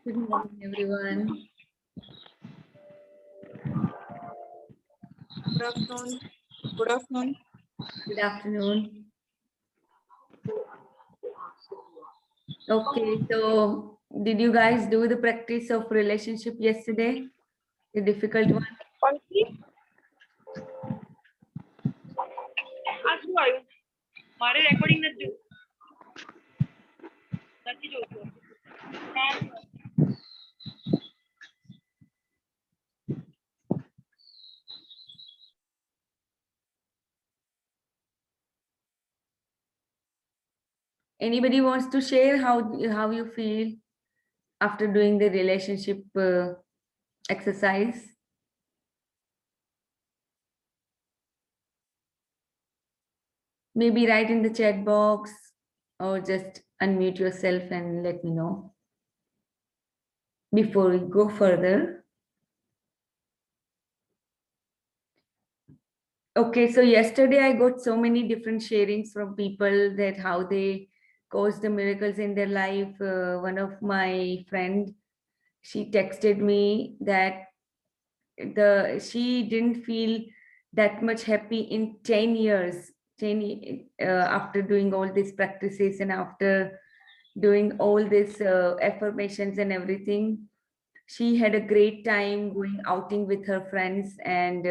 Good morning, everyone. Good afternoon. Good afternoon. Good afternoon. Okay, so did you guys do the practice of relationship yesterday? The difficult one? Panchi, આ શું આવ્યું? મારે recording નથી જોતું. Anybody wants to share how you feel after doing the relationship exercise? Maybe write in the chat box or just unmute yourself and let me know before we go further. Okay, so yesterday I got so many different sharings from people that how they caused the miracles in their life. One of my friend, she texted me that she didn't feel that much happy in 10 years, after doing all these practices and after doing all these affirmations and everything. She had a great time going outing with her friends and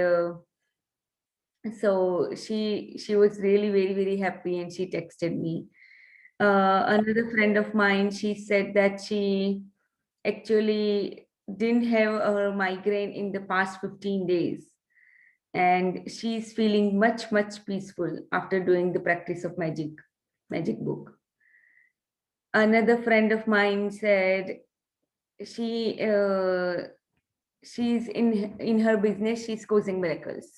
so she was really very happy and she texted me. Another friend of mine, she said that she actually didn't have her migraine in the past 15 days and she's feeling much peaceful after doing the practice of magic book. Another friend of mine said she she's in her business, she's causing miracles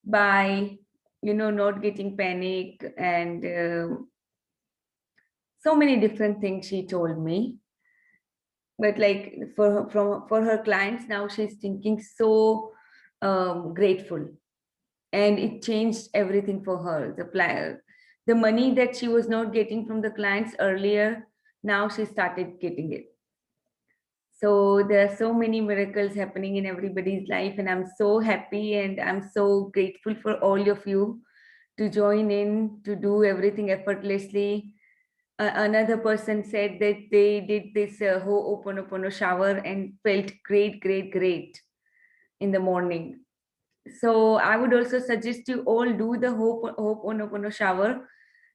by not getting panic and so many different things she told me. But like for her clients now, she's thinking so grateful, and it changed everything for her. The money that she was not getting from the clients earlier, now she started getting it. So there are so many miracles happening in everybody's life, and I'm so happy and I'm so grateful for all of you to join in, to do everything effortlessly. Another person said that they did this Ho'oponopono shower and felt great in the morning. So I would also suggest you all do the Ho'oponopono shower.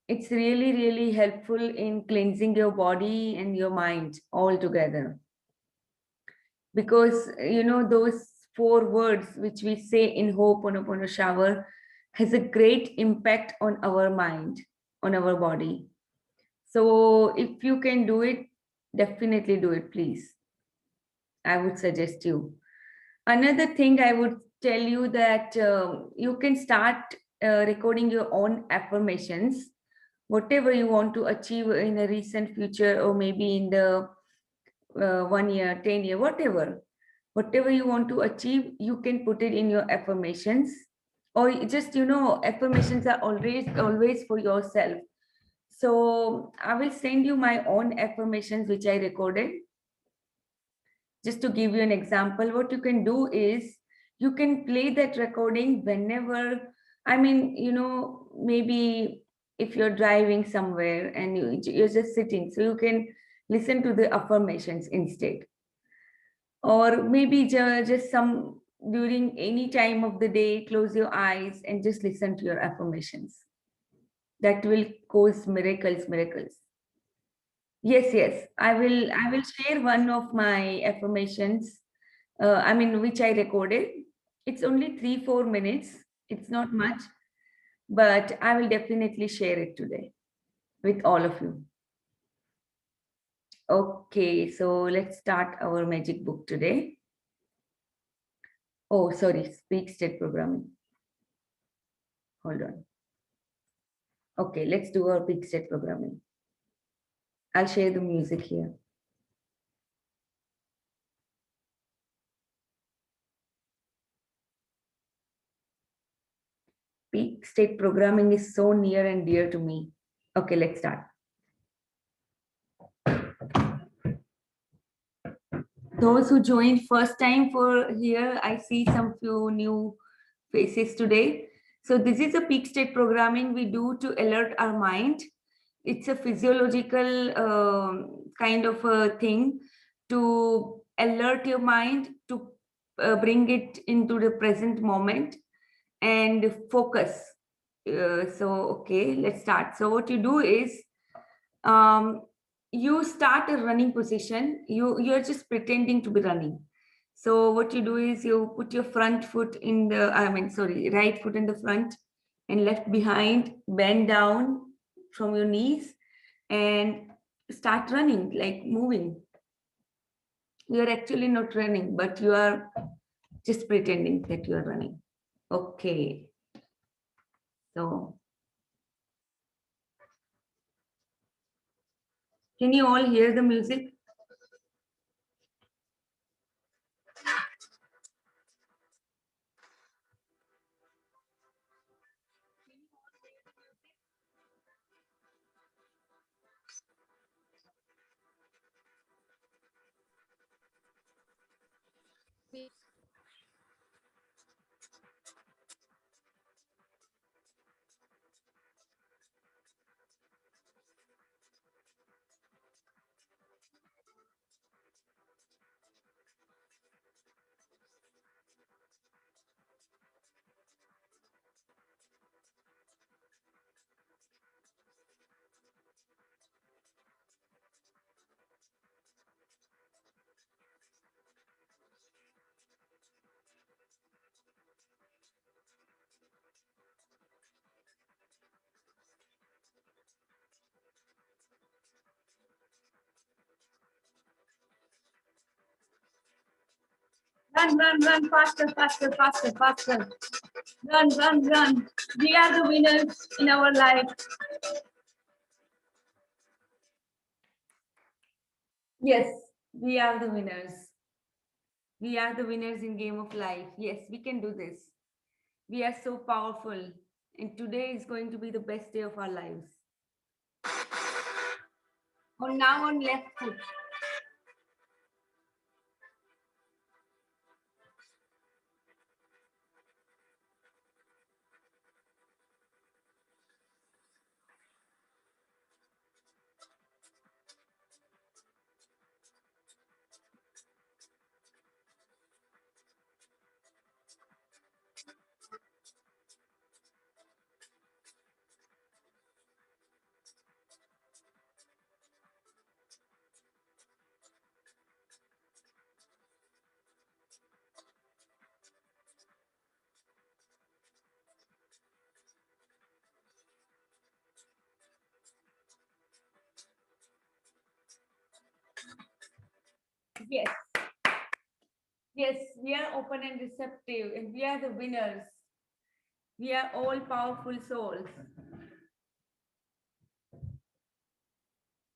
It's really helpful in cleansing your body and your mind all together. Because those 4 words which we say in Ho'oponopono shower has a great impact on our mind, on our body. So if you can do it, definitely do it, please. I would suggest you. Another thing I would tell you that you can start recording your own affirmations, whatever you want to achieve in a recent future or maybe in the 1 year, 10 year, whatever you want to achieve, you can put it in your affirmations. Or just affirmations are always for yourself. So I will send you my own affirmations which I recorded. Just to give you an example, what you can do is you can play that recording whenever, maybe if you're driving somewhere and you're just sitting, so you can listen to the affirmations instead. Or maybe just some during any time of the day, close your eyes and just listen to your affirmations. That will cause miracles. Yes. I will share one of my affirmations. Which I recorded. It's only 3-4 minutes. It's not much, but I will definitely share it today with all of you. Okay, so let's start our magic book today. Oh, sorry, speak state programming. Hold on. Okay, let's do our big state programming. I'll share the music here. Peak state programming is so near and dear to me Okay, let's start. Those who joined first time for here, I see some few new faces today. So this is a peak state programming we do to alert our mind. It's a physiological kind of a thing to alert your mind, to bring it into the present moment and focus. Okay, let's start. So what you do is, you start a running position. You're just pretending to be running. So what you do is you put your front foot in the, right foot in the front and left behind, bend down from your knees and start running, like moving. You're actually not running, but you are just pretending that you are running. Okay. So can you all hear the music? Run, faster, faster, faster, faster. Run. We are the winners in our life. Yes, we are the winners. We are the winners in game of life. Yes, we can do this. We are so powerful. And today is going to be the best day of our lives. Now on left foot. Yes. Yes, we are open and receptive, and we are the winners. We are all powerful souls.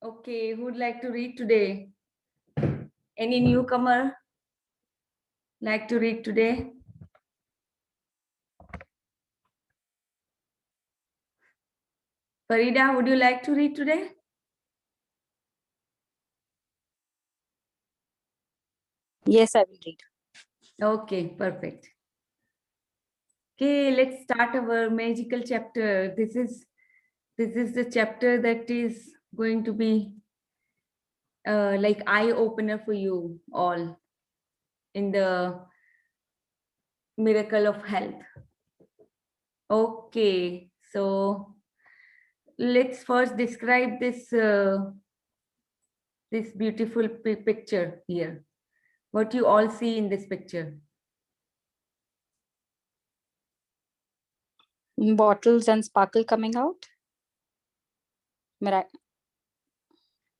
Okay, who'd like to read today? Any newcomer like to read today? Farida, would you like to read today? Yes, I will read. Okay, perfect. Okay, let's start our magical chapter. This is the chapter that is going to be like eye opener for you all in the miracle of health. Okay, so let's first describe this this beautiful picture here. What you all see in this picture. Bottles and sparkle coming out.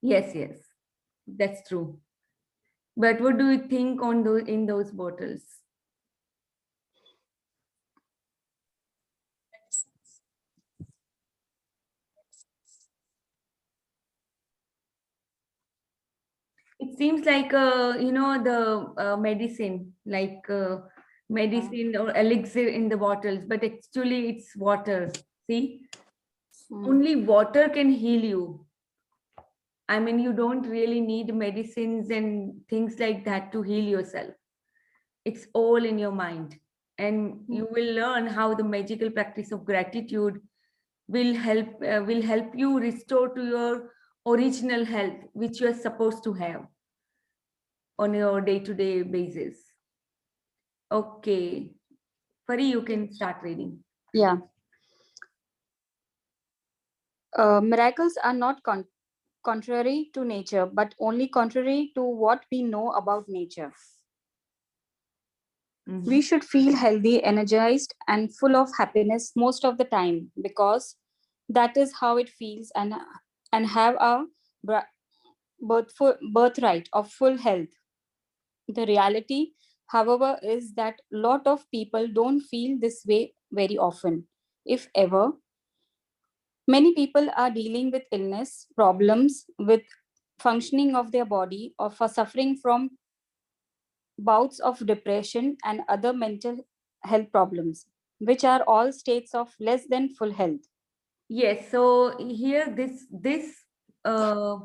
Yes, that's true. But what do you think on those in those bottles? It seems like the medicine, like medicine or elixir in the bottles, but actually it's water. See? Only water can heal you. I mean, you don't really need medicines and things like that to heal yourself. It's all in your mind. And you will learn how the magical practice of gratitude will help you restore to your original health, which you are supposed to have on your day-to-day basis. Okay. Fari, you can start reading. Yeah. Miracles are not contrary to nature, but only contrary to what we know about nature. Mhm. We should feel healthy, energized, and full of happiness most of the time because that is how it feels, and have a birthright of full health. The reality, however, is that lot of people don't feel this way very often, if ever. Many people are dealing with illness, problems with functioning of their body, or for suffering from bouts of depression and other mental health problems, which are all states of less than full health. Yes, so here this uh,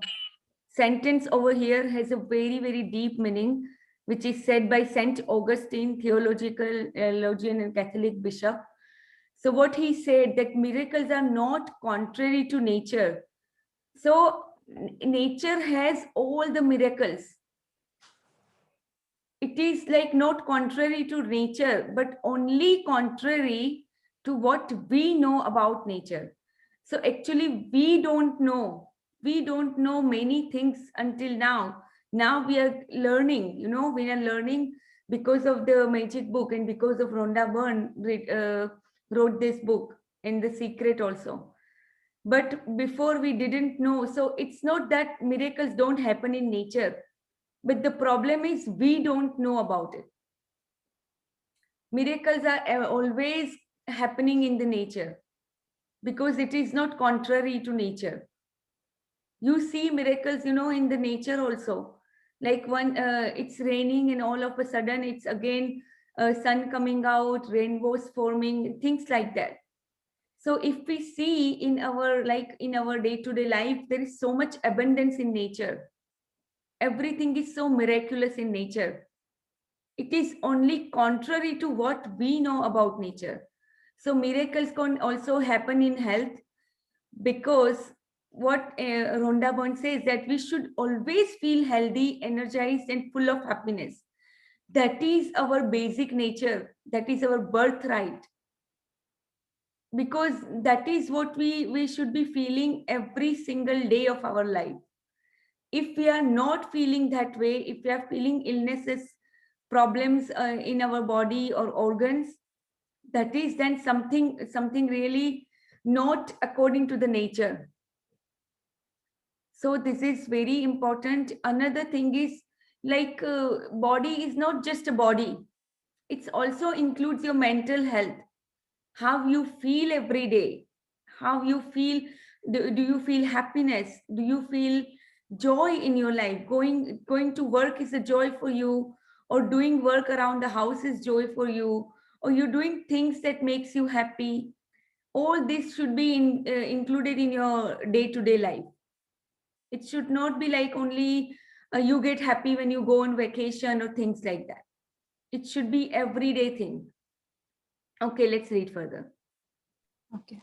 sentence over here has a very, very deep meaning, which is said by Saint Augustine, theologian and Catholic bishop. So what he said, that miracles are not contrary to nature. So nature has all the miracles. It is like not contrary to nature, but only contrary to what we know about nature. So actually, we don't know many things until now. Now we are learning, we are learning because of the magic book and because of Rhonda Byrne wrote this book and The Secret also. But before we didn't know. So it's not that miracles don't happen in nature, but the problem is we don't know about it. Miracles are always happening in the nature because it is not contrary to nature. You see miracles, in the nature also. Like when it's raining and all of a sudden it's again sun coming out, rainbows forming, things like that. So if we see in our day-to-day life, there is so much abundance in nature. Everything is so miraculous in nature. It is only contrary to what we know about nature. So miracles can also happen in health because what Rhonda Byrne says, that we should always feel healthy, energized, and full of happiness. That is our basic nature. That is our birthright. Because that is what we should be feeling every single day of our life. If we are not feeling that way, if we are feeling illnesses, problems in our body or organs, that is then something really not according to the nature. So this is very important. Another thing is, like, body is not just a body, it also includes your mental health, how you feel every day, how you feel. Do you feel happiness? Do you feel joy in your life? Going to work is a joy for you, or doing work around the house is joy for you, or you're doing things that makes you happy. All this should be included in your day to day life. It should not be like only you get happy when you go on vacation or things like that. It should be everyday thing. Okay, let's read further. Okay.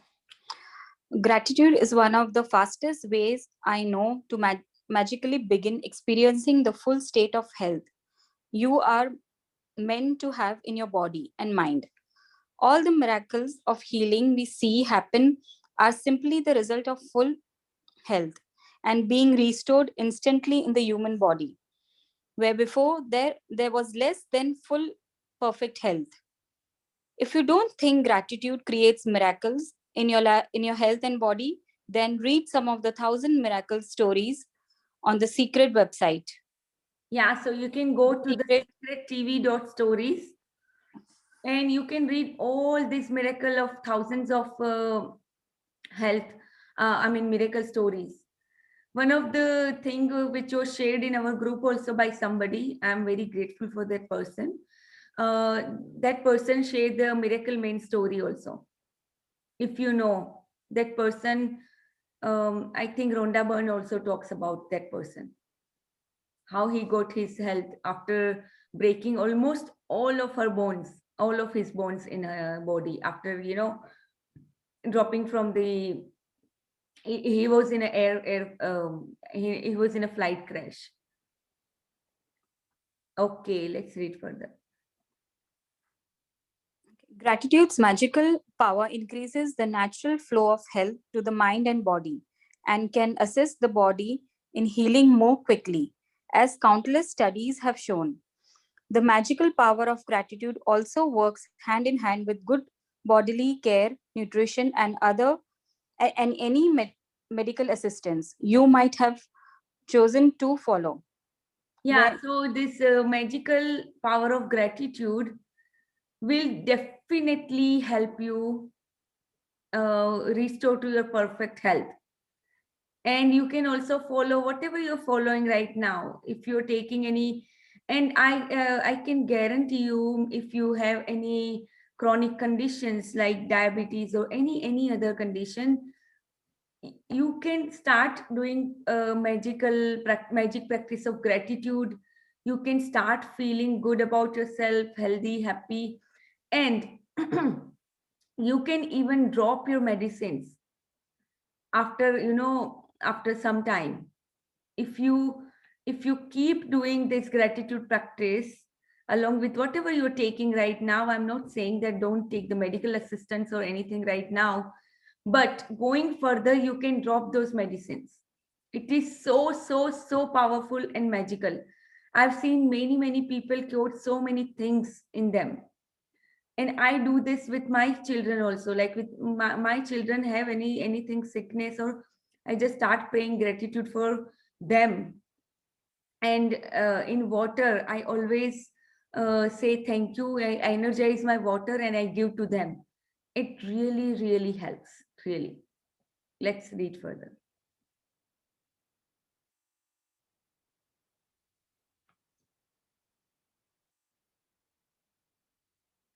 Gratitude is one of the fastest ways I know to magically begin experiencing the full state of health you are meant to have in your body and mind. All the miracles of healing we see happen are simply the result of full health and being restored instantly in the human body, where before there was less than full perfect health. If you don't think gratitude creates miracles in in your health and body, then read some of the 1,000 miracle stories on the Secret website. Yeah, so you can go to the Secret. secret tv.stories and you can read all this miracle of thousands of health, miracle stories. One of the thing which was shared in our group also by somebody, I'm very grateful for that person. That person shared the miracle main story also. If you know, that person, I think Rhonda Byrne also talks about that person, how he got his health after breaking almost all of her bones, all of his bones in her body, after, dropping from the, he was in a he was in a flight crash. Okay, let's read further. Gratitude's magical power increases the natural flow of health to the mind and body and can assist the body in healing more quickly, as countless studies have shown. The magical power of gratitude also works hand in hand with good bodily care, nutrition, and any medical assistance you might have chosen to follow. Yeah, Where- so this magical power of gratitude will definitely help you restore to your perfect health. And you can also follow whatever you're following right now. If you're taking any, and I can guarantee you, if you have any chronic conditions like diabetes or any other condition, you can start doing magic practice of gratitude. You can start feeling good about yourself, healthy, happy, and you can even drop your medicines after, after some time. If you keep doing this gratitude practice along with whatever you're taking right now, I'm not saying that don't take the medical assistance or anything right now, but going further, you can drop those medicines. It is so powerful and magical. I've seen many people cure so many things in them. And I do this with my children also. Like with my children have anything sickness, or I just start praying gratitude for them. And in water, I always say thank you. I energize my water and I give to them. It really helps, really. Let's read further.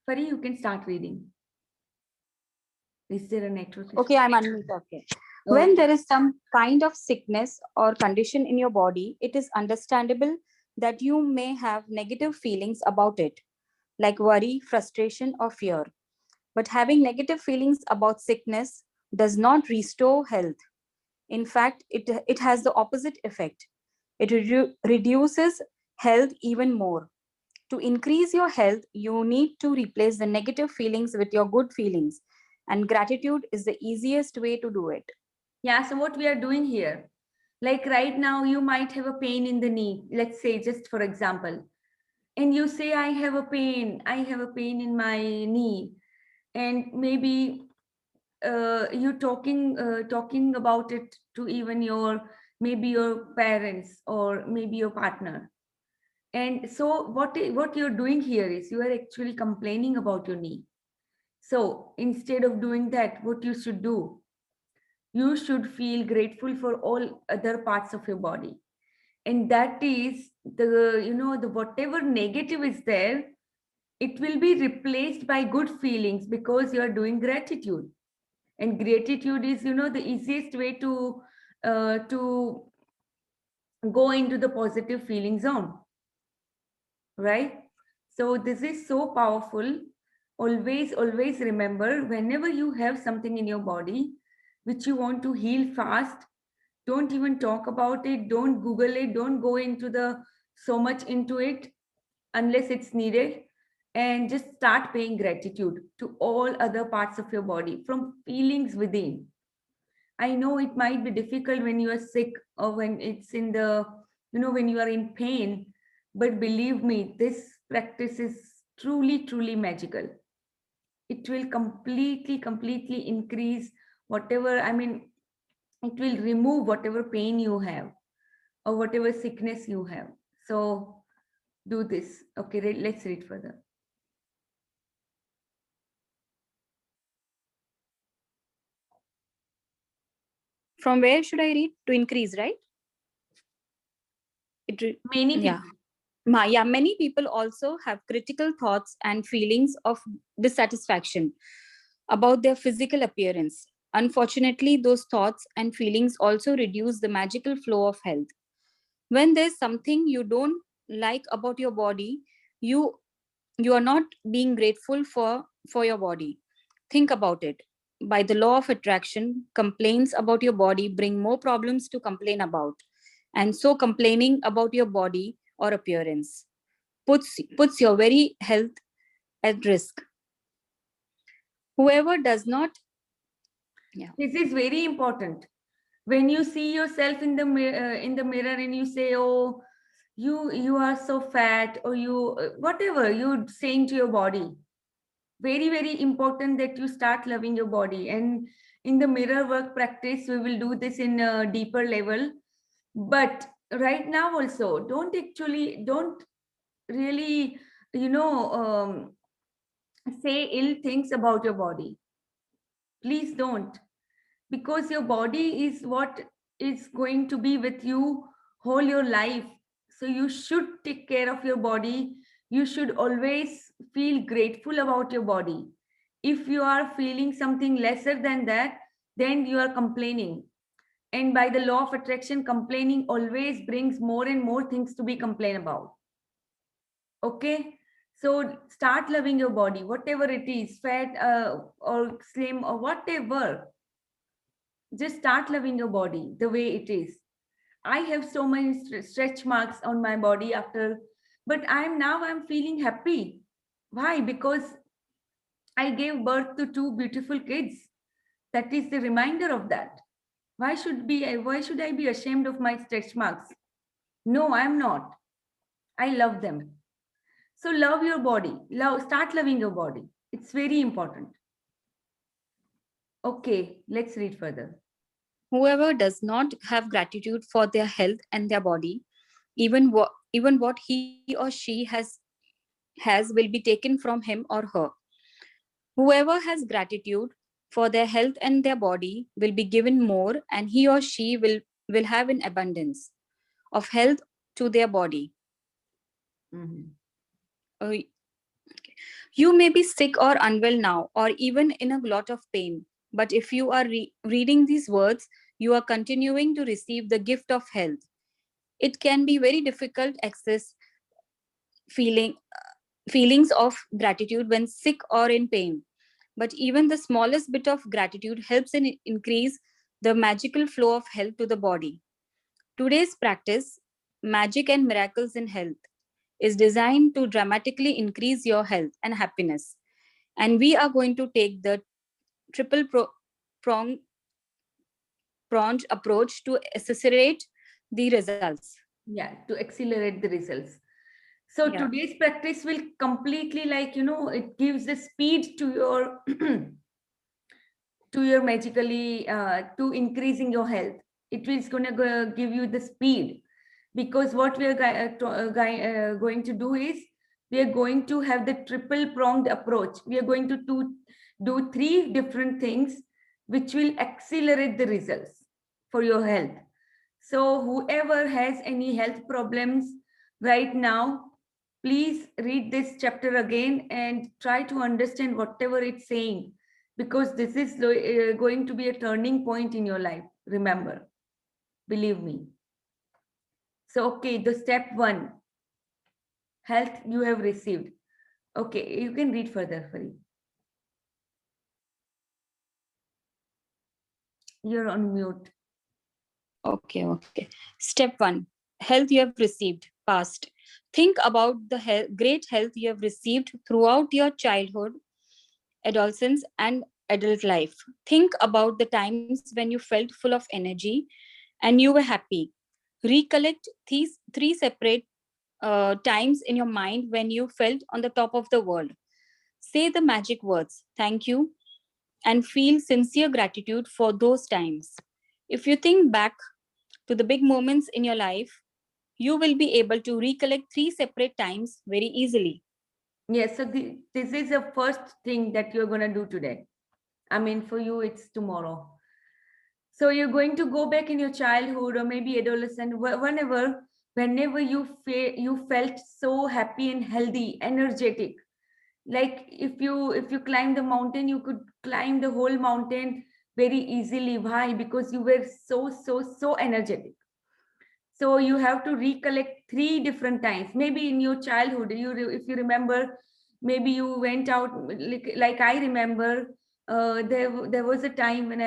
Fari, you can start reading. Is there a network issue? Okay, I'm unmute. Okay. When there is some kind of sickness or condition in your body, it is understandable that you may have negative feelings about it, like worry, frustration, or fear. But having negative feelings about sickness does not restore health. In fact, it has the opposite effect. It reduces health even more. To increase your health, you need to replace the negative feelings with your good feelings. And gratitude is the easiest way to do it. Yeah, so what we are doing here, like right now, you might have a pain in the knee, let's say, just for example, and you say, I have a pain, in my knee. And maybe you talking about it to even maybe your parents or maybe your partner. And so what you're doing here is you are actually complaining about your knee. So instead of doing that, what you should do, you should feel grateful for all other parts of your body. And that is the whatever negative is there, it will be replaced by good feelings because you are doing gratitude. And gratitude is the easiest way to go into the positive feeling zone, right? So this is so powerful. Always remember, whenever you have something in your body which you want to heal fast, don't even talk about it, don't Google it, don't go into the so much into it unless it's needed, and just start paying gratitude to all other parts of your body from feelings within. I know it might be difficult when you are sick or when it's in the, when you are in pain, but believe me, this practice is truly magical. It will completely increase whatever, it will remove whatever pain you have or whatever sickness you have. So do this. Okay, let's read further. From where should I read? To increase, right? Many people. Yeah. Many people also have critical thoughts and feelings of dissatisfaction about their physical appearance. Unfortunately, those thoughts and feelings also reduce the magical flow of health. When there's something you don't like about your body, you you are not being grateful for your body. Think about it. By the law of attraction, complaints about your body bring more problems to complain about. And so complaining about your body or appearance puts your very health at risk. Whoever does not, yeah. This is very important. When you see yourself in the mirror and you say, "Oh, you are so fat," or you whatever you're saying to your body, very very important that you start loving your body. And in the mirror work practice, we will do this in a deeper level. But right now also, don't really you know say ill things about your body. Please don't, because your body is what is going to be with you whole your life. So you should take care of your body. You should always feel grateful about your body. If you are feeling something lesser than that, then you are complaining. And by the law of attraction, complaining always brings more and more things to be complained about. Okay, so start loving your body, whatever it is, fat or slim or whatever. Just start loving your body the way it is. I have so many stretch marks on my body after, but I'm feeling happy. Why? Because I gave birth to two beautiful kids. That is the reminder of that. Why should I be ashamed of my stretch marks? No, I'm not. I love them. So love your body. Start loving your body. It's very important. Okay, let's read further. Whoever does not have gratitude for their health and their body, even what he or she has will be taken from him or her. Whoever has gratitude for their health and their body will be given more, and he or she will have an abundance of health to their body. Mhm. Uh, you may be sick or unwell now, or even in a lot of pain. But if you are reading these words, you are continuing to receive the gift of health. It can be very difficult access feeling feelings of gratitude when sick or in pain. But even the smallest bit of gratitude helps in increase the magical flow of health to the body. Today's practice, Magic and Miracles in Health, is designed to dramatically increase your health and happiness. And we are going to take the triple prong, pronged approach to accelerate the results. Yeah, to accelerate the results. So Yeah. today's practice will completely, like, it gives the speed to your to your magically to increasing your health. It is going to give you the speed, because what we are going to do is we are going to have the triple pronged approach. We are going to do three different things which will accelerate the results for your health. So whoever has any health problems right now, please read this chapter again and try to understand whatever it's saying, because this is going to be a turning point in your life. Remember, believe me. So, okay, the step one, health you have received. Okay, you can read further, Farid. You're on mute. Okay. Step 1, health you have received, past. Think about the great health you have received throughout your childhood, adolescence, and adult life. Think about the times when you felt full of energy and you were happy. Recollect these three separate times in your mind when you felt on the top of the world. Say the magic words, thank you, and feel sincere gratitude for those times. If you think back to the big moments in your life, you will be able to recollect three separate times very easily. Yes, so this is the first thing that you're going to do today. I mean, for you, it's tomorrow. So you're going to go back in your childhood or maybe adolescent, whenever you felt so happy and healthy, energetic. Like if you climb the mountain, you could climb the whole mountain very easily. Why? Because you were so energetic. So you have to recollect three different times. Maybe in your childhood, if you remember, maybe you went out, like I remember, there was a time when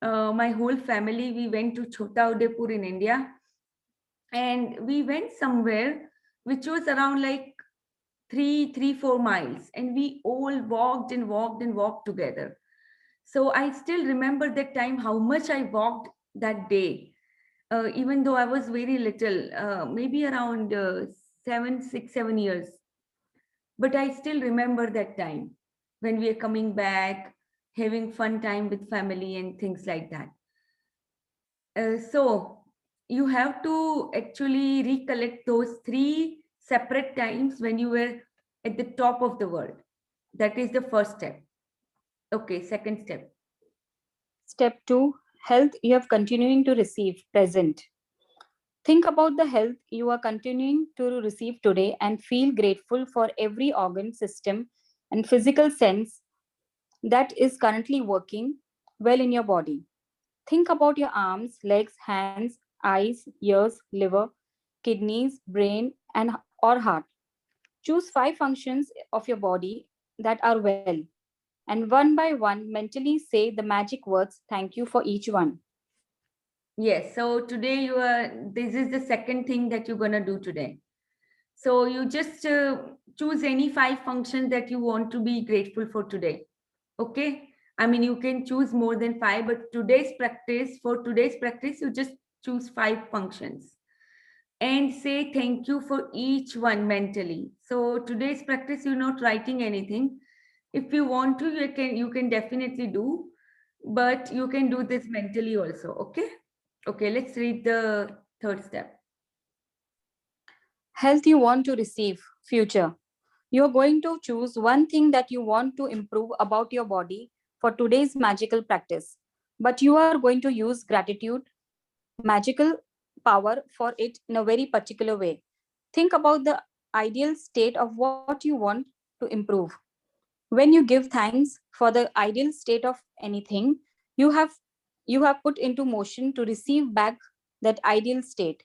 my whole family, we went to Chota Udeipur in India, and we went somewhere which was around like 4 miles, and we all walked and walked and walked together. So I still remember that time, how much I walked that day, even though I was very little, maybe around 7 6 7 years. But I still remember that time when we are coming back, having fun time with family and things like that. So you have to actually recollect those three separate times when you were at the top of the world. That is the first step. Okay, second step. Step 2, health you have continuing to receive, present. Think about the health you are continuing to receive today and feel grateful for every organ, system, and physical sense that is currently working well in your body. Think about your arms, legs, hands, eyes, ears, liver, kidneys, brain, and or heart. Choose 5 functions of your body that are well, and one by one mentally say the magic words thank you for each one. Yes, so today this is the second thing that you're going to do today. So you just choose any 5 functions that you want to be grateful for today. Okay. I mean, you can choose more than five, but for today's practice, you just choose 5 functions and say thank you for each one mentally. So today's practice, you're not writing anything. If you want to, you can definitely do, but you can do this mentally also. Okay. Okay, let's read the third step. Health you want to receive, future. You are going to choose one thing that you want to improve about your body for today's magical practice. But you are going to use gratitude, magical power for it in a very particular way. Think about the ideal state of what you want to improve. When you give thanks for the ideal state of anything, you have you have put into motion to receive back that ideal state.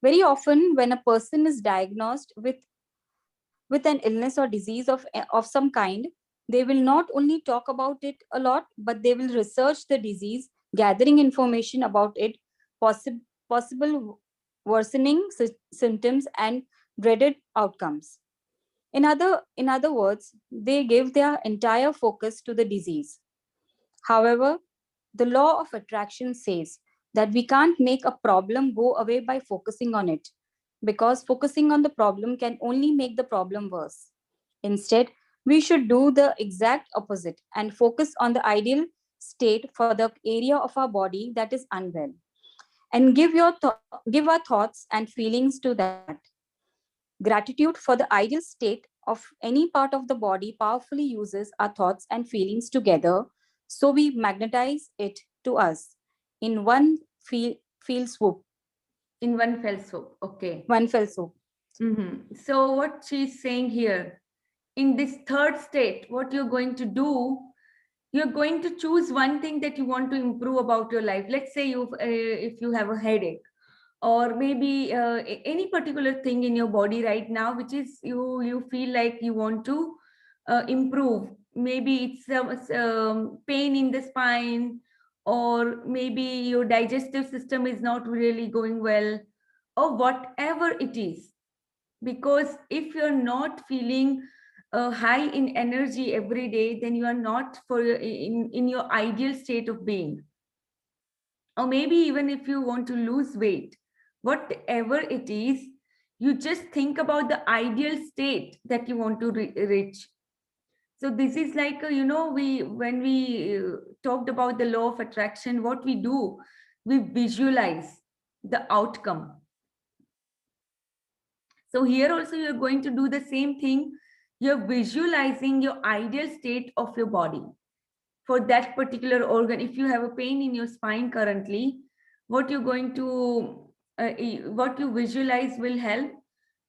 Very often, when a person is diagnosed with an illness or disease of some kind, they will not only talk about it a lot, but they will research the disease, gathering information about it, possible worsening symptoms, and dreaded outcomes. In other words, they give their entire focus to the disease. However, the law of attraction says that we can't make a problem go away by focusing on it, because focusing on the problem can only make the problem worse. Instead, we should do the exact opposite and focus on the ideal state for the area of our body that is unwell, and give our thoughts and feelings to that. Gratitude for the ideal state of any part of the body powerfully uses our thoughts and feelings together, so we magnetize it to us in feel swoop, In one fell swoop. Okay. one fell swoop. So what she's saying here, in this third state, what you're going to do, you're going to choose one thing that you want to improve about your life. Let's say if you have a headache, or maybe any particular thing in your body right now, which is you feel like you want to improve. Maybe it's pain in the spine, or maybe your digestive system is not really going well, or whatever it is. Because if you're not feeling high in energy every day, then you are not in your ideal state of being. Or maybe even if you want to lose weight, whatever it is, you just think about the ideal state that you want to reach. So this is like we when we talked about the law of attraction, what we do, we visualize the outcome. So here also you're going to do the same thing. You're visualizing your ideal state of your body for that particular organ. If you have a pain in your spine currently, what you're going to what you visualize will help,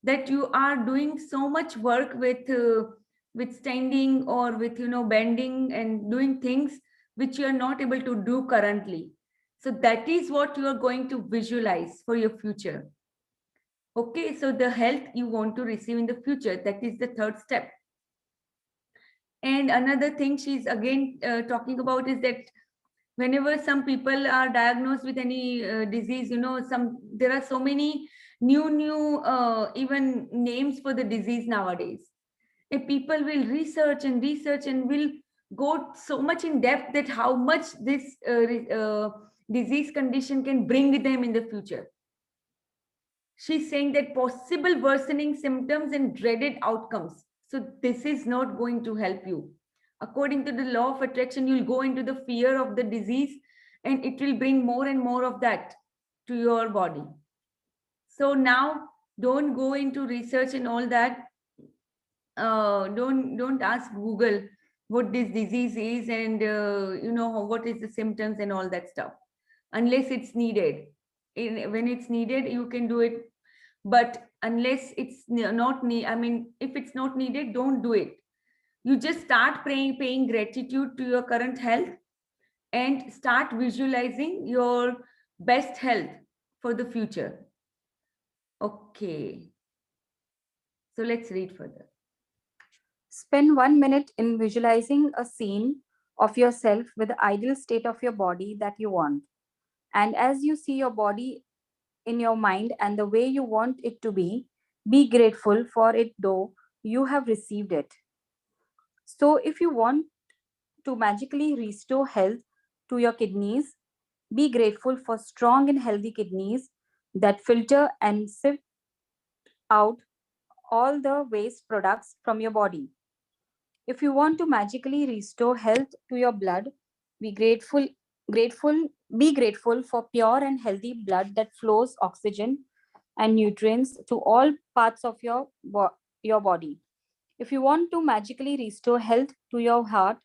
that you are doing so much work with standing, or with bending and doing things which you are not able to do currently. So that is what you are going to visualize for your future. Okay, so the health you want to receive in the future, that is the third step. And another thing she's again talking about is that whenever some people are diagnosed with any disease, there are so many new even names for the disease nowadays. And people will research and will go so much in depth that how much this disease condition can bring with them in the future. She's saying that possible worsening symptoms and dreaded outcomes. So this is not going to help you. According to the law of attraction, you'll go into the fear of the disease and it will bring more and more of that to your body. So now don't go into research and all that. Don't ask Google what this disease is and what is the symptoms and all that stuff, unless it's needed. When it's needed, you can do it, but unless it's not need, I mean, if it's not needed, don't do it. You just start paying gratitude to your current health and start visualizing your best health for the future. Okay, so let's read further. Spend 1 minute in visualizing a scene of yourself with the ideal state of your body that you want. And as you see your body in your mind and the way you want it to be grateful for it, though you have received it. So, if you want to magically restore health to your kidneys, be grateful for strong and healthy kidneys that filter and sift out all the waste products from your body. If you want to magically restore health to your blood, be grateful, be grateful for pure and healthy blood that flows oxygen and nutrients to all parts of your body. If you want to magically restore health to your heart,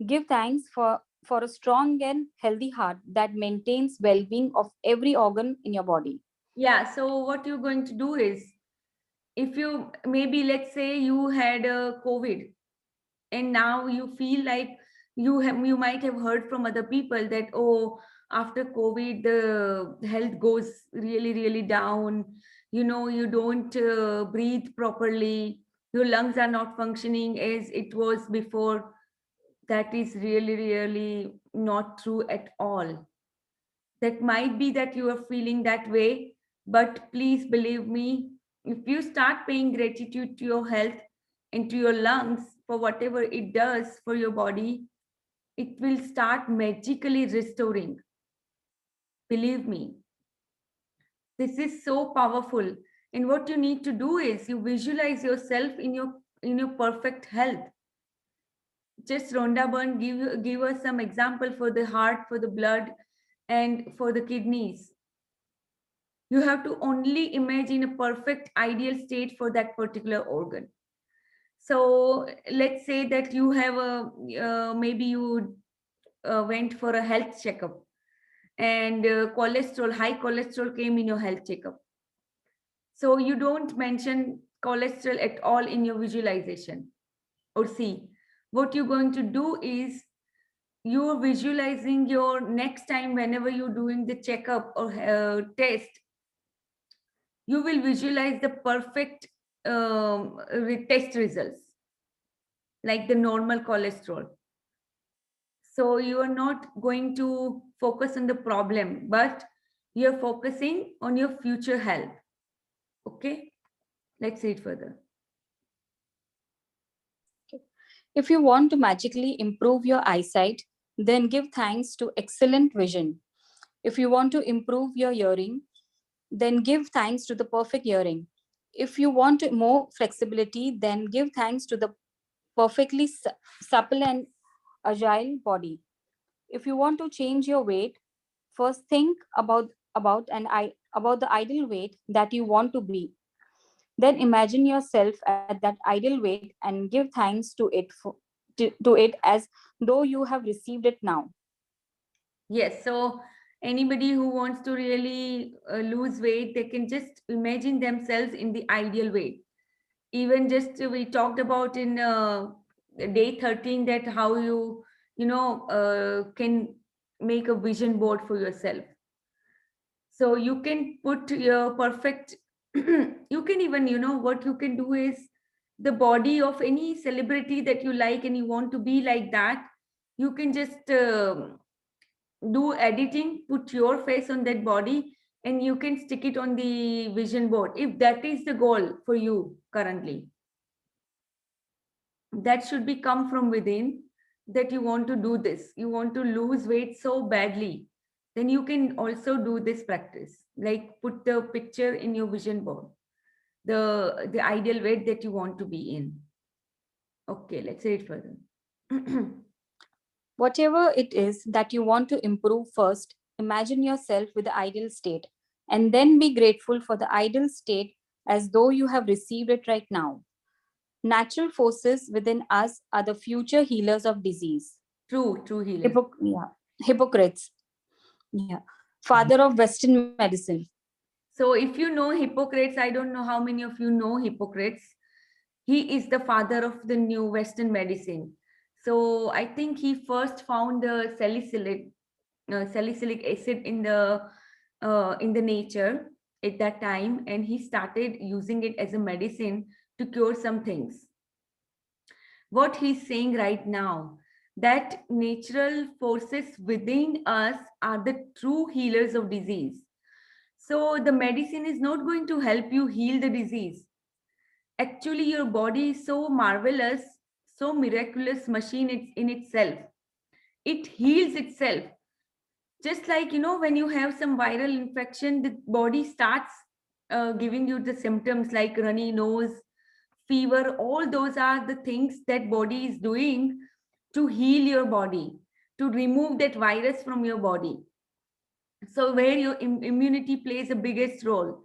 give thanks for a strong and healthy heart that maintains well-being of every organ in your body. Yeah, so what you're going to do is, if you maybe, let's say you had a COVID and now you feel like you might have heard from other people that, oh, after COVID the health goes really down, you don't breathe properly, your lungs are not functioning as it was before. That is really not true at all. That might be that you are feeling that way, but please believe me, if you start paying gratitude to your health and to your lungs for whatever it does for your body, it will start magically restoring. Believe me, this is so powerful. And what you need to do is you visualize yourself in your perfect health. Just Rhonda Byrne give us some example for the heart, for the blood, and for the kidneys. You have to only imagine a perfect ideal state for that particular organ. So let's say that you have maybe you went for a health checkup and high cholesterol came in your health checkup. So you don't mention cholesterol at all in your visualization. Or see, what you're going to do is you're visualizing your next time whenever you're doing the checkup or test, you will visualize the perfect test results, like the normal cholesterol. So you are not going to focus on the problem, but you're focusing on your future health. Okay, let's read further. If you want to magically improve your eyesight, then give thanks to excellent vision. If you want to improve your hearing, then give thanks to the perfect hearing. If you want more flexibility, then give thanks to the perfectly supple and agile body. If you want to change your weight, first think about the ideal weight that you want to be. Then imagine yourself at that ideal weight and give thanks to it as though you have received it now. Yes, so anybody who wants to really lose weight, they can just imagine themselves in the ideal weight. Even just we talked about in day 13 that how you can make a vision board for yourself. So you can put your perfect, you can even, what you can do is the body of any celebrity that you like and you want to be like that. You can just do editing, put your face on that body, and you can stick it on the vision board if that is the goal for you currently. That should be come from within, that you want to do this, you want to lose weight so badly, then you can also do this practice, like put the picture in your vision board, the ideal weight that you want to be in. Okay, let's say it further. Whatever it is that you want to improve, first imagine yourself with the ideal state, and then be grateful for the ideal state as though you have received it right now. Natural forces within us are the future healers of disease. True healer. Hippocrates, father of Western medicine. So if you know Hippocrates, I don't know how many of you know Hippocrates. He is the father of the new Western medicine. So I think he first found the salicylic acid in the nature at that time, and he started using it as a medicine to cure some things. What he's saying right now, that natural forces within us are the true healers of disease. So the medicine is not going to help you heal the disease. Actually, your body is so marvelous, so miraculous machine in itself. It heals itself. Just like, when you have some viral infection, the body starts giving you the symptoms like runny nose, fever. All those are the things that body is doing to heal your body, to remove that virus from your body. So where your immunity plays the biggest role.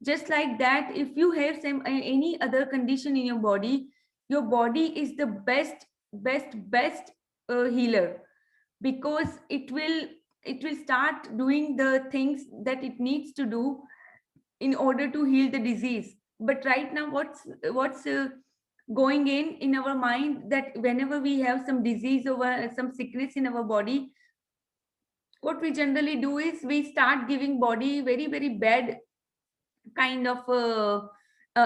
Just like that, if you have any other condition in your body is the best healer, because it will start doing the things that it needs to do in order to heal the disease. But right now, what's going in our mind, that whenever we have some disease or some sickness in our body, what we generally do is we start giving body very very bad kind of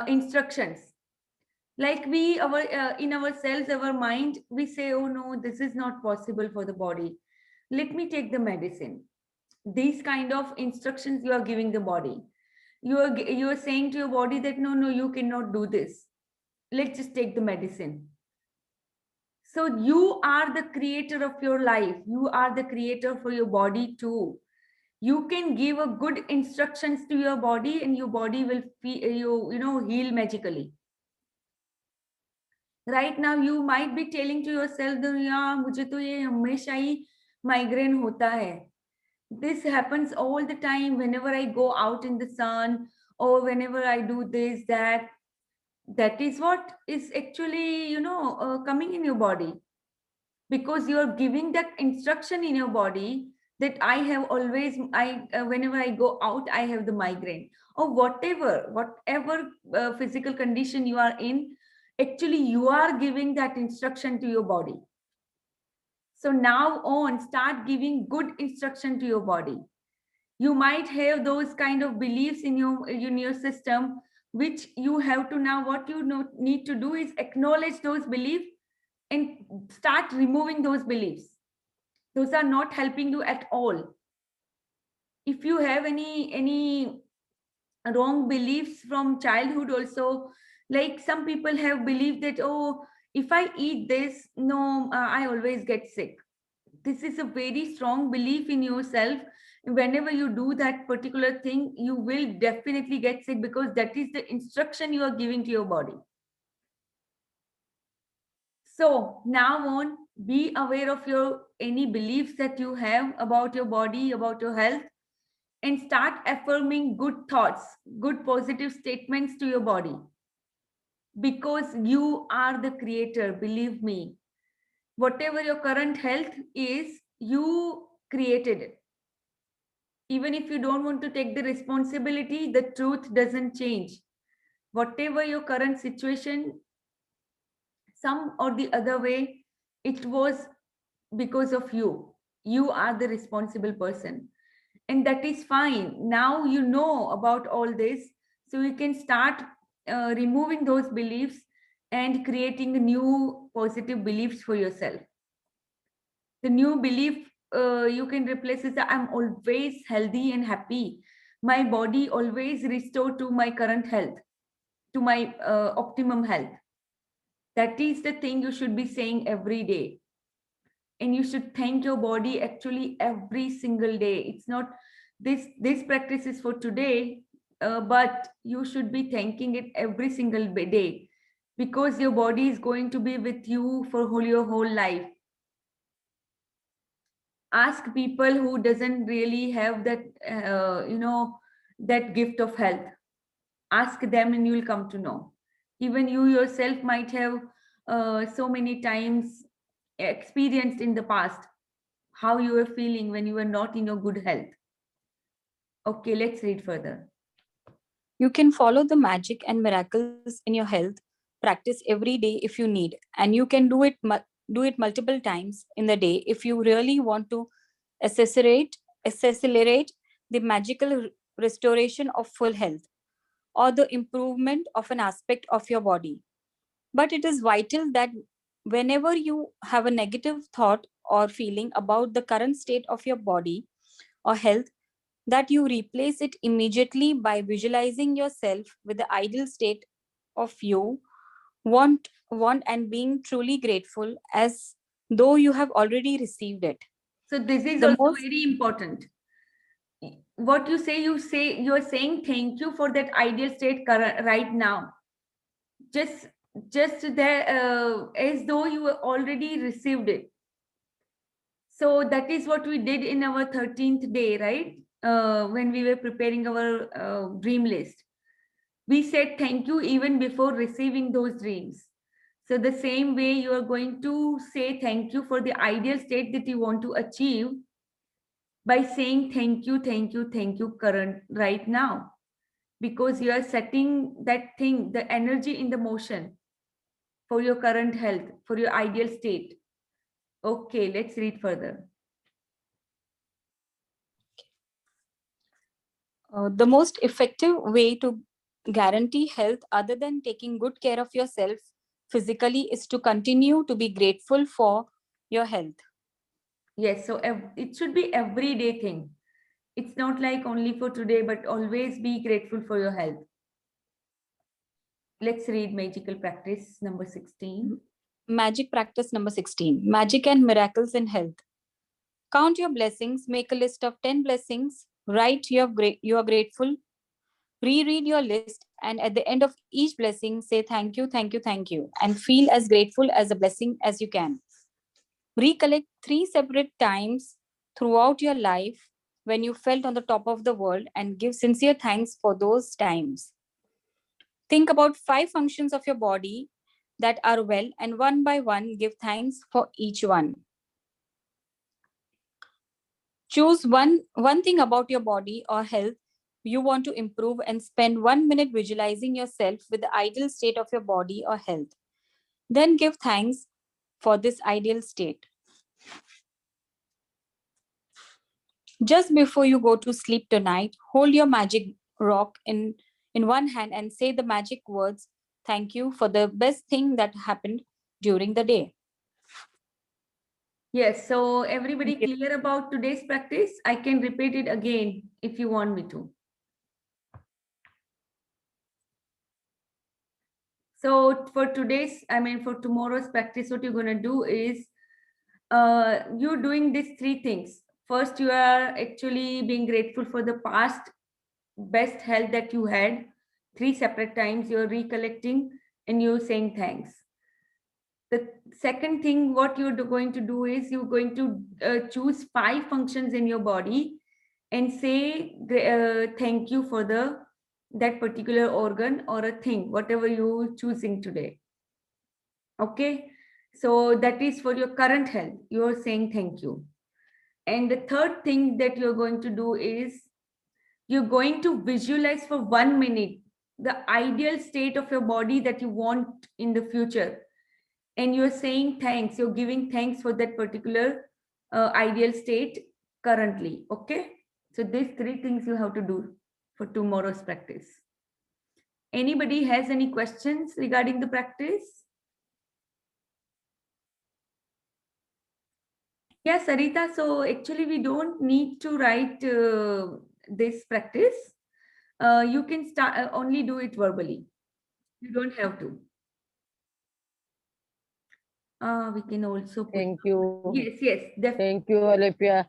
instructions. Like we our in ourselves, our mind, we say, oh no, this is not possible for the body, let me take the medicine. These kind of instructions you are giving the body. You are saying to your body that no, you cannot do this, let's just take the medicine. So you are the creator of your life, you are the creator for your body too. You can give a good instructions to your body, and your body will heal magically. Right now you might be telling to yourself, yeah, मुझे तो ये हमेशा ही migraine होता है. This happens all the time whenever I go out in the sun, or whenever I do this, that. That is what is actually coming in your body, because you are giving that instruction in your body that I have always, whenever I go out, I have the migraine, or whatever physical condition you are in. Actually, you are giving that instruction to your body. So now on, start giving good instruction to your body. You might have those kind of beliefs in your system, which you have to now, what you need to do is acknowledge those beliefs and start removing those beliefs. Those are not helping you at all. If you have any wrong beliefs from childhood also, like some people have believed that, oh, if I eat this, no, I always get sick. This is a very strong belief in yourself. Whenever you do that particular thing, you will definitely get sick, because that is the instruction you are giving to your body. So now on, be aware of your any beliefs that you have about your body, about your health, and start affirming good thoughts, good positive statements to your body. Because you are the creator, believe me. Whatever your current health is, you created it. Even if you don't want to take the responsibility, the truth doesn't change. Whatever your current situation, some or the other way, it was because of you. You are the responsible person. And that is fine. Now you know about all this. So you can start removing those beliefs and creating new positive beliefs for yourself. The new belief you can replace is that I'm always healthy and happy. My body always restored to my current health, to my optimum health. That is the thing you should be saying every day. And you should thank your body actually every single day. It's not this practice is for today, but you should be thanking it every single day, because your body is going to be with you for your whole life. Ask people who doesn't really have that that gift of health. Ask them and you'll come to know. Even you yourself might have so many times experienced in the past how you were feeling when you were not in your good health. Okay, let's read further. You can follow the magic and miracles in your health practice every day if you need, and you can do it multiple times in the day if you really want to accelerate the magical restoration of full health or the improvement of an aspect of your body. But it is vital that whenever you have a negative thought or feeling about the current state of your body or health, that you replace it immediately by visualizing yourself with the ideal state of you want and being truly grateful as though you have already received it. So this is The also most very important. What you say you're saying thank you for that ideal state right now. Just just there as though you already received it. So that is what we did in our 13th day, right? When we were preparing our dream list. We said thank you even before receiving those dreams. So, the same way you are going to say thank you for the ideal state that you want to achieve by saying thank you, thank you, current right now. Because you are setting that thing, the energy in the motion for your current health, for your ideal state. Okay, let's read further. the most effective way to guarantee health other than taking good care of yourself physically is to continue to be grateful for your health. Yes, so it should be everyday thing. It's not like only for today, but always be grateful for your health. Let's read magical practice number 16. Magic practice number 16, magic and miracles in health. Count your blessings, make a list of 10 blessings, write you are grateful, reread your list, and at the end of each blessing, say thank you, thank you, thank you, and feel as grateful as a blessing as you can. Recollect 3 separate times throughout your life when you felt on the top of the world and give sincere thanks for those times. Think about 5 functions of your body that are well, and one by one, give thanks for each one. Choose one thing about your body or health you want to improve and spend 1 minute visualizing yourself with the ideal state of your body or health. Then give thanks for this ideal state. Just before you go to sleep tonight, hold your magic rock in one hand and say the magic words, thank you for the best thing that happened during the day. Yes, so everybody clear about today's practice? I can repeat it again if you want me to. So for for tomorrow's practice, what you're going to do is you're doing these 3 things. First, you are actually being grateful for the past best health that you had. 3 separate times you're recollecting and you're saying thanks. The second thing, what you're going to do is you're going to choose 5 functions in your body and say thank you for that particular organ or a thing, whatever you're choosing today. Okay, so that is for your current health. You're saying thank you. And the third thing that you're going to do is you're going to visualize for 1 minute the ideal state of your body that you want in the future. and you're saying thanks, you're giving thanks for that particular ideal state currently. Okay, so these 3 things you have to do for tomorrow's practice. Anybody has any questions regarding the practice? Yeah, Sarita, so actually we don't need to write this practice. You can start only do it verbally. You don't have to. We can also put. Thank you. Yes, yes, definitely. Thank you, Olivia.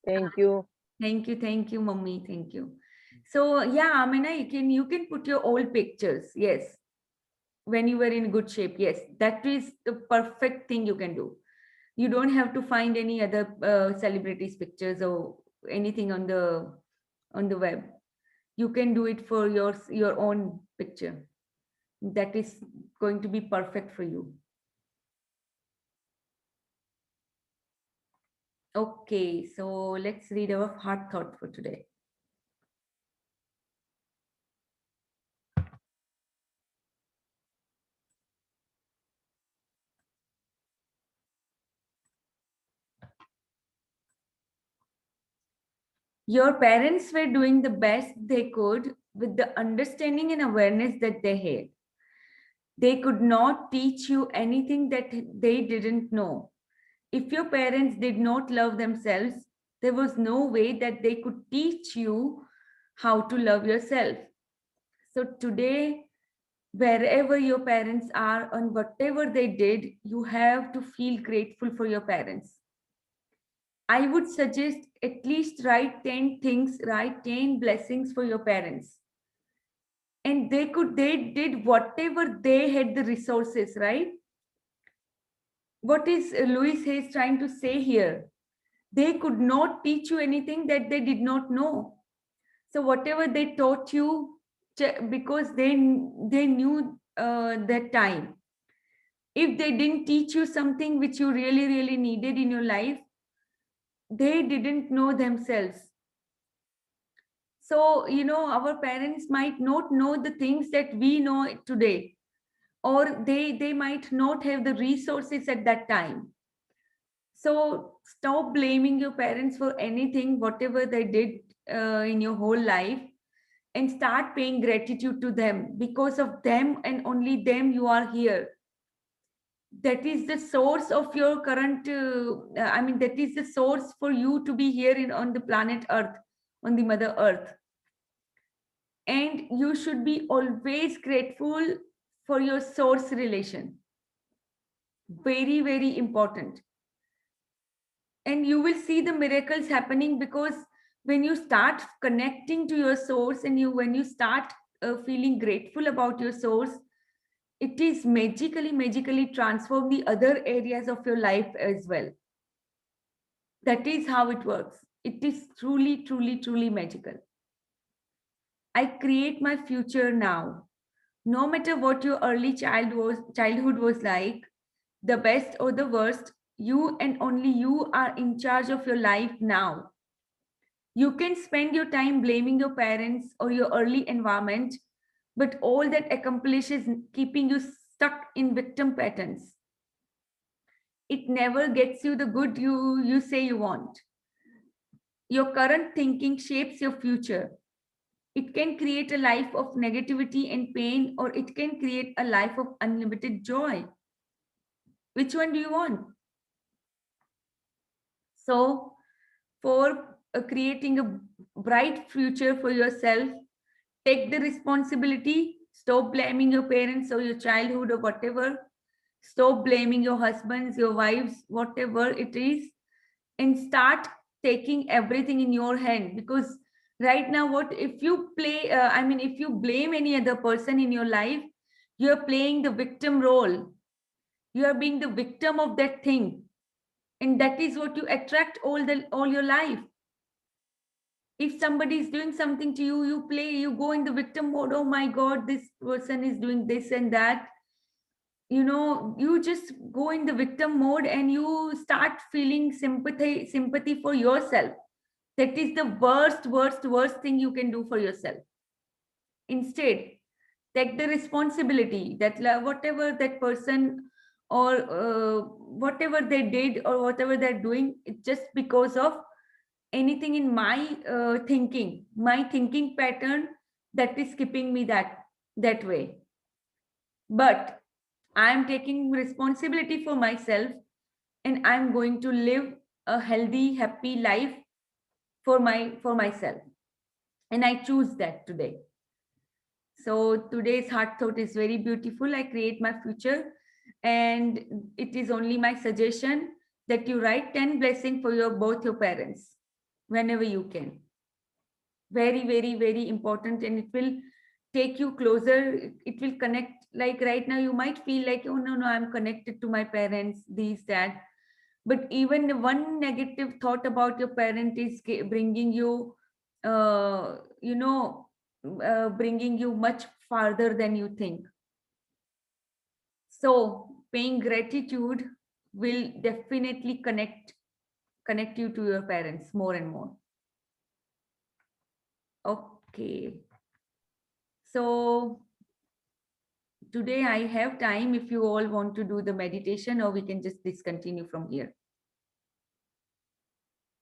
Thank you. Thank you, mommy. Thank you. So yeah, Amina, you can put your old pictures. Yes, when you were in good shape. Yes, that is the perfect thing you can do. You don't have to find any other celebrities' pictures or anything on the web. You can do it for your own picture. That is going to be perfect for you. Okay, so let's read our heart thought for today. Your parents were doing the best they could with the understanding and awareness that they had. They could not teach you anything that they didn't know. If your parents did not love themselves, there was no way that they could teach you how to love yourself. So today, wherever your parents are and whatever they did, you have to feel grateful for your parents. I would suggest at least write 10 things, write 10 blessings for your parents. And they did whatever they had the resources, right? What is Louis Hayes trying to say here? They could not teach you anything that they did not know. So whatever they taught you, because they knew that time. If they didn't teach you something which you really, really needed in your life, they didn't know themselves. So, our parents might not know the things that we know today, or they might not have the resources at that time. So stop blaming your parents for anything, whatever they did in your whole life, and start paying gratitude to them. Because of them and only them, you are here. That is the source of your current, that is the source for you to be here on the planet Earth, on the Mother Earth. And you should be always grateful for your source relation. Very, very important. And you will see the miracles happening, because when you start connecting to your source and when you start feeling grateful about your source, it is magically transform the other areas of your life as well. That is how it works. It is truly magical. I create my future now. No matter what your early childhood was like, the best or the worst, you and only you are in charge of your life now. You can spend your time blaming your parents or your early environment, but all that accomplishes keeping you stuck in victim patterns. It never gets you the good you say you want. Your current thinking shapes your future. It can create a life of negativity and pain, or it can create a life of unlimited joy. Which one do you want? So, for creating a bright future for yourself, take the responsibility. Stop blaming your parents or your childhood or whatever. Stop blaming your husbands, your wives, whatever it is, and start taking everything in your hand. Because right now, what if you if you blame any other person in your life, you're playing the victim role. You are being the victim of that thing, and that is what you attract all your life. If somebody is doing something to you, you go in the victim mode. Oh my God, this person is doing this and that. You just go in the victim mode and you start feeling sympathy for yourself. That is the worst thing you can do for yourself. Instead, take the responsibility that whatever that person or whatever they did or whatever they're doing, it's just because of anything in my my thinking pattern that is keeping me that way. But I'm taking responsibility for myself, and I'm going to live a healthy, happy life for myself, and I choose that today. So today's heart thought is very beautiful. I create my future, and it is only my suggestion that you write 10 blessings for both your parents whenever you can. Very, very, very important, and it will take you closer. It will connect. Like right now, you might feel like, oh no, I'm connected to my parents, these, that. But even one negative thought about your parent is bringing you, bringing you much farther than you think. So paying gratitude will definitely connect you to your parents more and more. Okay. So today I have time if you all want to do the meditation, or we can just discontinue from here.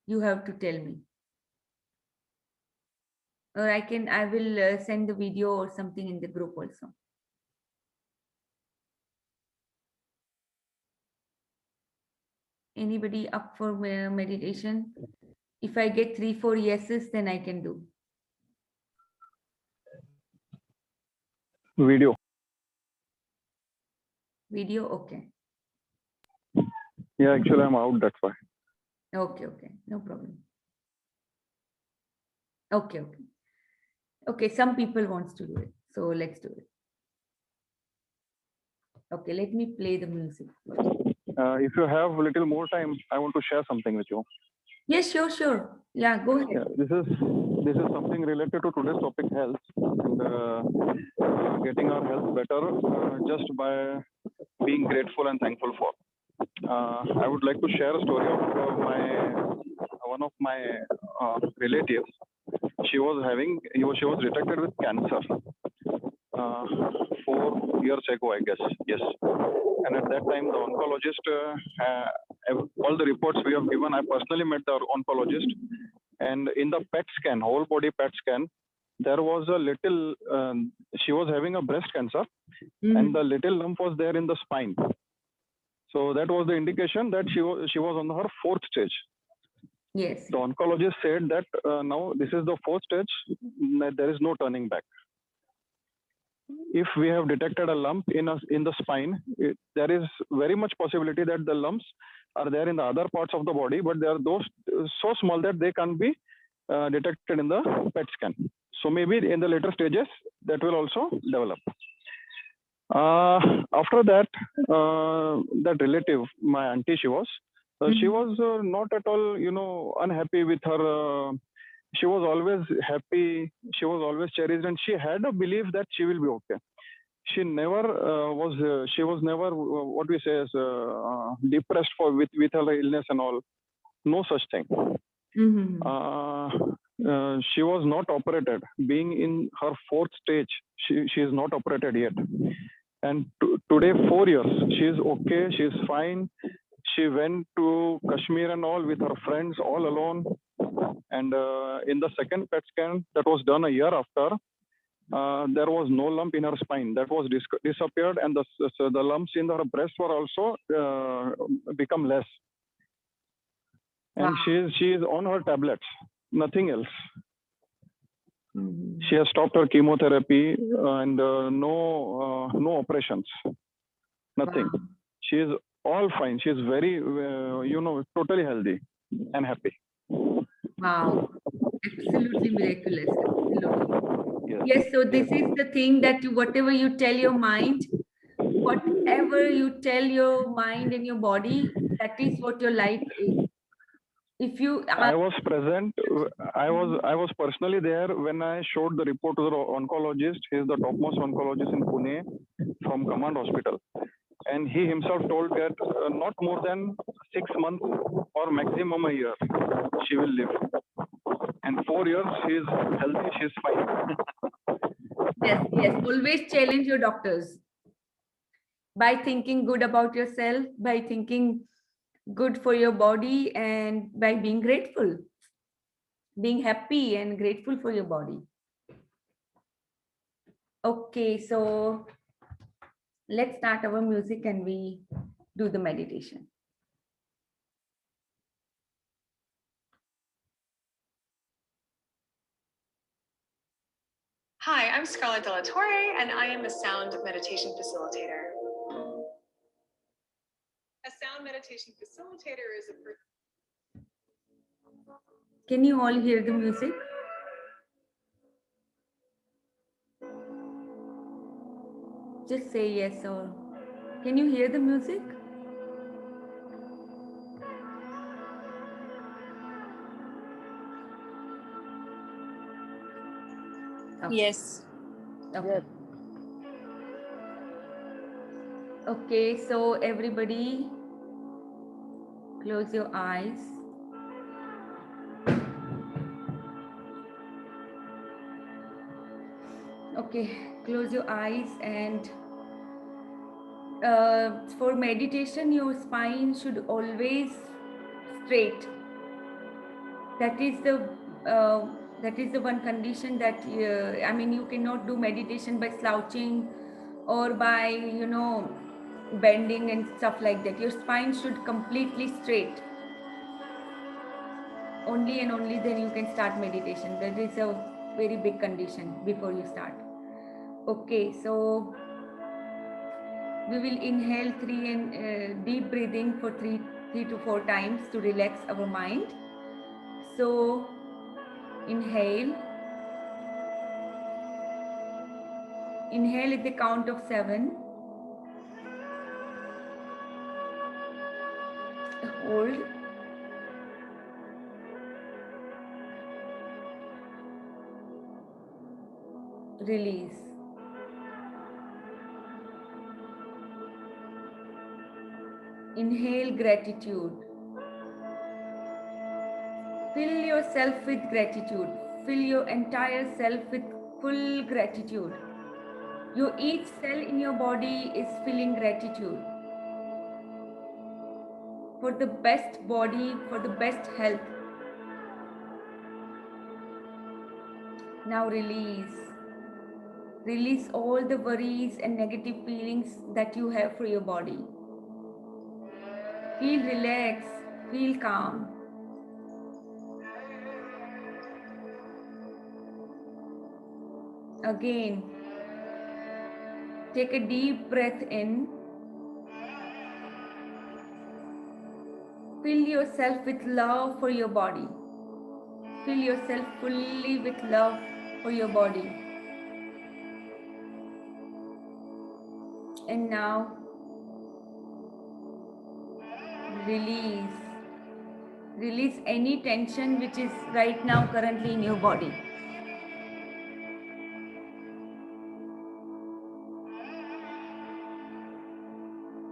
You have to tell me. Or I will send the video or something in the group also. Anybody up for meditation? If I get 3-4 yeses, then I can do. Video. Video, okay. Yeah, actually I'm out, that's why. Okay, no problem. Okay. Okay, some people wants to do it, so let's do it. Okay, let me play the music. If you have a little more time, I want to share something with you. Yes, sure. Yeah, go ahead. Yeah, this is something related to today's topic, health, and getting our health better just by being grateful and thankful for. I would like to share a story of one of my relatives. She was detected with cancer 4 years ago, I guess. Yes. And at that time, the oncologist, all the reports we have given, I personally met the oncologist. And in the PET scan, whole body PET scan, there was a little, she was having a breast cancer, and the little lump was there in the spine. So that was the indication that she was on her 4th stage. Yes. The oncologist said that now this is the 4th stage, there is no turning back. If we have detected a lump in the spine, there is very much possibility that the lumps are there in the other parts of the body, but they are those so small that they can't be detected in the PET scan. So maybe in the later stages that will also develop. After that, that relative, my auntie, she was not at all, unhappy with her. She was always happy. She was always cherished, and she had a belief that she will be okay. She never she was never what we say as depressed with her illness and all. No such thing. She was not operated. Being in her 4th stage, she is not operated yet. And today, 4 years, she is okay. She is fine. She went to Kashmir and all with her friends, all alone. And in the second PET scan that was done a year after, there was no lump in her spine. That was disappeared, and the lumps in her breast were also become less. And Wow. she is on her tablets, nothing else. She has stopped her chemotherapy and no operations, nothing. Wow. She is all fine. She is very, totally healthy and happy. Wow. Absolutely miraculous. Absolutely. Yes. Yes, so this is the thing that whatever you tell your mind, whatever you tell your mind and your body, that is what your life is. If you I was present. I was personally there when I showed the report to the oncologist. He is the topmost oncologist in Pune from Command Hospital, and he himself told that not more than 6 months or maximum a year she will live. And 4 years she is healthy. She is fine. yes, always challenge your doctors. by thinking good about yourself, by thinking good for your body, and by being grateful, being happy and grateful for your body. Okay, so let's start our music and we do the meditation. Hi, I'm Scarlett Della Torre, and I am a sound meditation facilitator. A sound meditation facilitator is a person. Can you all hear the music? Just say yes, or can you hear the music? Okay. Yes. Okay. Yes. Okay, so everybody close your eyes. Okay, close your eyes, and for meditation, your spine should always straight. That is the one condition that I mean, you cannot do meditation by slouching or by bending and stuff like that. Your spine should completely straight. Only and only then you can start meditation. That is a very big condition before you start. Okay, so we will inhale three and deep breathing for three to four times to relax our mind. So inhale. Inhale at the count of 7. Hold. Release. Inhale gratitude. Fill yourself with gratitude. Fill your entire self with full gratitude. Each cell in your body is feeling gratitude for the best body, for the best health. Now release. Release all the worries and negative feelings that you have for your body. Feel relaxed, feel calm. Again, take a deep breath in. Fill yourself with love for your body. Fill yourself fully with love for your body. And now, release. Release any tension which is right now currently in your body.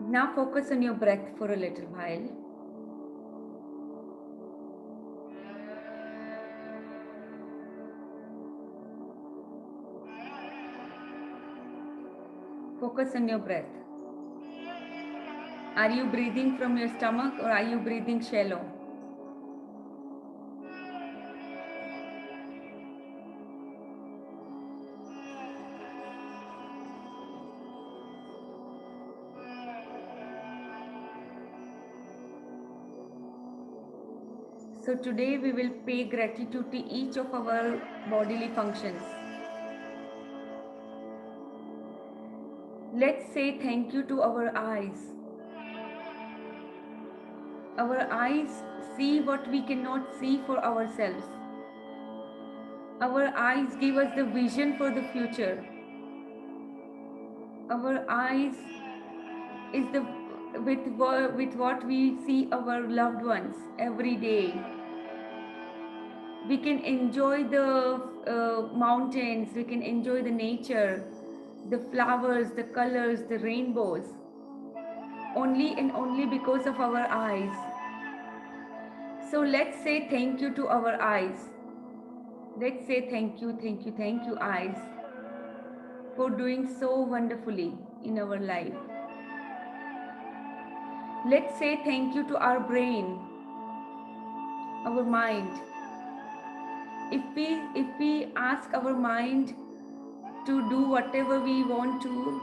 Now focus on your breath for a little while. Focus on your breath. Are you breathing from your stomach or are you breathing shallow? So today we will pay gratitude to each of our bodily functions. Let's say thank you to our eyes. Our eyes see what we cannot see for ourselves. Our eyes give us the vision for the future. Our eyes is with what we see our loved ones every day. We can enjoy the mountains, we can enjoy the nature, the flowers, the colors, the rainbows, only and only because of our eyes. So let's say thank you to our eyes. Let's say thank you, eyes, for doing so wonderfully in our life. Let's say thank you to our brain, our mind. If we ask our mind to do whatever we want to,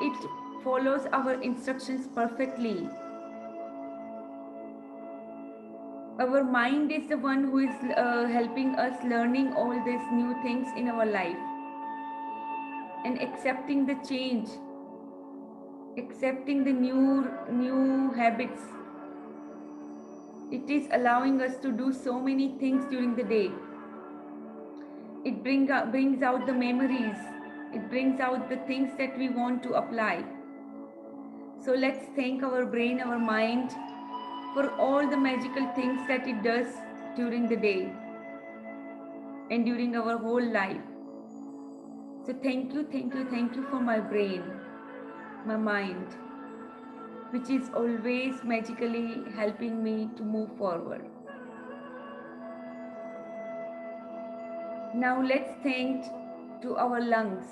it follows our instructions perfectly. Our mind is the one who is helping us learning all these new things in our life and accepting the change, accepting the new habits. It is allowing us to do so many things during the day. It brings out the memories. It brings out the things that we want to apply. So let's thank our brain, our mind, for all the magical things that it does during the day and during our whole life. So thank you, thank you, thank you for my brain, my mind, which is always magically helping me to move forward. Now let's thank to our lungs.